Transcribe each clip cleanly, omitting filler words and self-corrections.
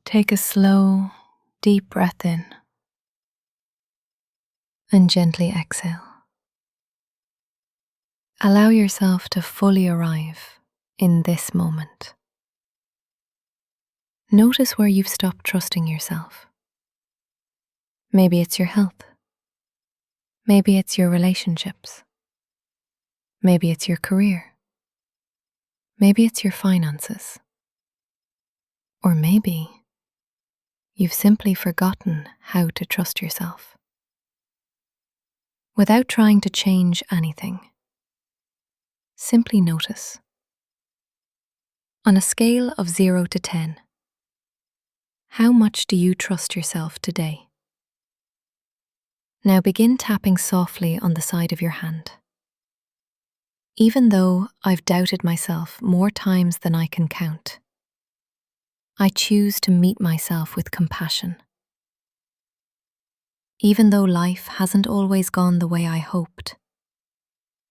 Take a slow, deep breath in and gently exhale. Allow yourself to fully arrive in this moment. Notice where you've stopped trusting yourself. Maybe it's your health. Maybe it's your relationships. Maybe it's your career. Maybe it's your finances. Or maybe you've simply forgotten how to trust yourself. Without trying to change anything, simply notice. On a scale of 0 to 10, how much do you trust yourself today? Now begin tapping softly on the side of your hand. Even though I've doubted myself more times than I can count, I choose to meet myself with compassion. Even though life hasn't always gone the way I hoped,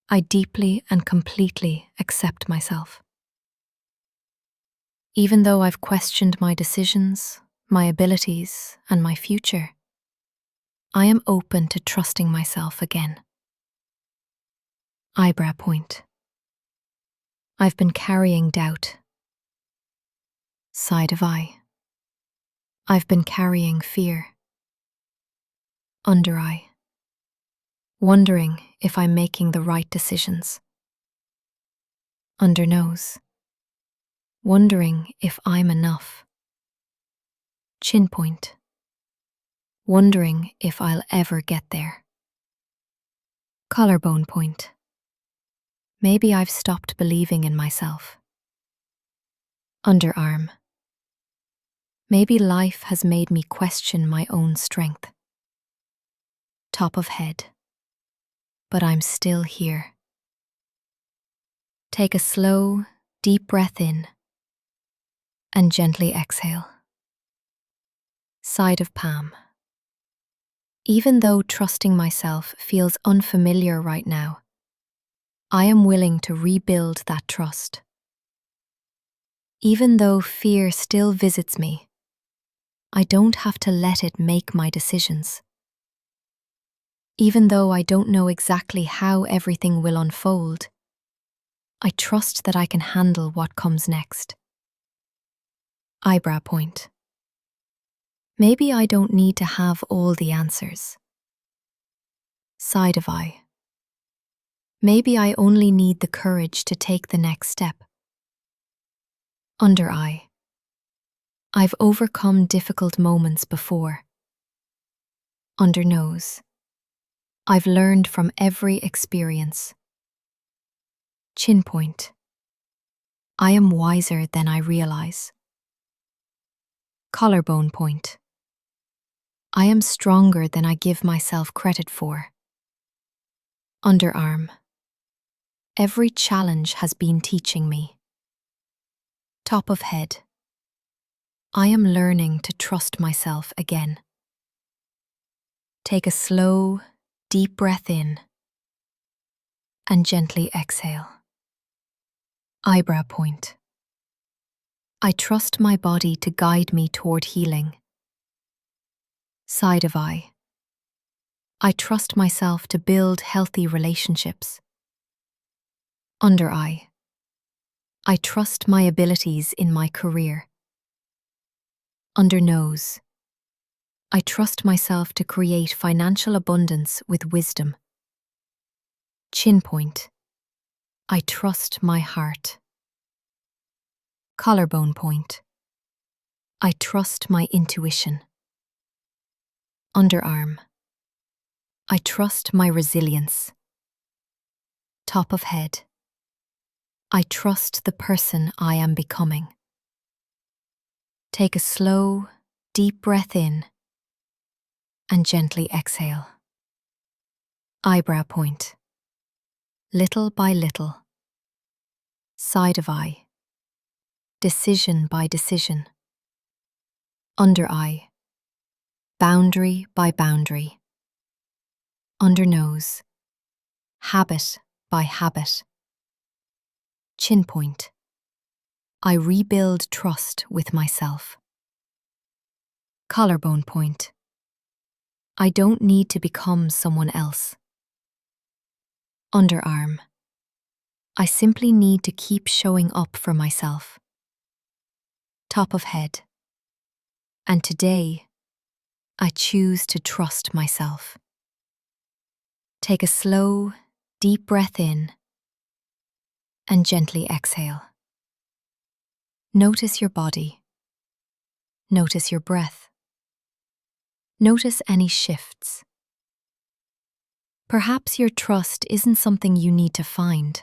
I deeply and completely accept myself. Even though I've questioned my decisions, my abilities, and my future, I am open to trusting myself again. Eyebrow point. I've been carrying doubt. Side of eye. I've been carrying fear. Under eye. Wondering if I'm making the right decisions. Under nose. Wondering if I'm enough. Chin point. Wondering if I'll ever get there. Collarbone point. Maybe I've stopped believing in myself. Underarm. Maybe life has made me question my own strength. Top of head. But I'm still here. Take a slow, deep breath in and gently exhale. Side of palm. Even though trusting myself feels unfamiliar right now, I am willing to rebuild that trust. Even though fear still visits me, I don't have to let it make my decisions. Even though I don't know exactly how everything will unfold, I trust that I can handle what comes next. Eyebrow point. Maybe I don't need to have all the answers. Side of eye. Maybe I only need the courage to take the next step. Under eye. I've overcome difficult moments before. Under nose. I've learned from every experience. Chin point. I am wiser than I realize. Collarbone point. I am stronger than I give myself credit for. Underarm. Every challenge has been teaching me. Top of head. I am learning to trust myself again. Take a slow, deep breath in and gently exhale. Eyebrow point. I trust my body to guide me toward healing. Side of eye. I trust myself to build healthy relationships. Under eye. I trust my abilities in my career. Under nose. I trust myself to create financial abundance with wisdom. Chin point. I trust my heart. Collarbone point. I trust my intuition. Underarm. I trust my resilience. Top of head. I trust the person I am becoming. Take a slow, deep breath in and gently exhale. Eyebrow point. Little by little. Side of eye. Decision by decision. Under eye. Boundary by boundary. Under nose. Habit by habit. Chin point. I rebuild trust with myself. Collarbone point. I don't need to become someone else. Underarm. I simply need to keep showing up for myself. Top of head. And today, I choose to trust myself. Take a slow, deep breath in and gently exhale. Notice your body. Notice your breath. Notice any shifts. Perhaps your trust isn't something you need to find.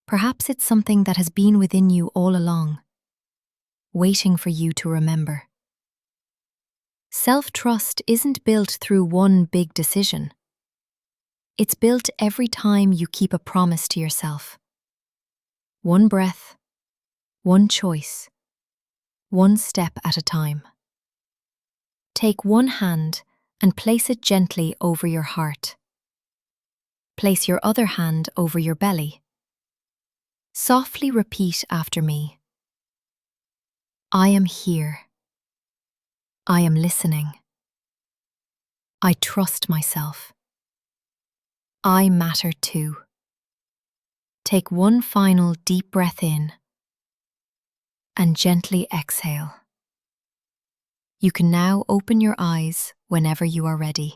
Perhaps it's something that has been within you all along, waiting for you to remember. Self-trust isn't built through one big decision. It's built every time you keep a promise to yourself. One breath, one choice, one step at a time. Take one hand and place it gently over your heart. Place your other hand over your belly. Softly repeat after me. I am here. I am listening. I trust myself. I matter too. Take one final deep breath in and gently exhale. You can now open your eyes whenever you are ready.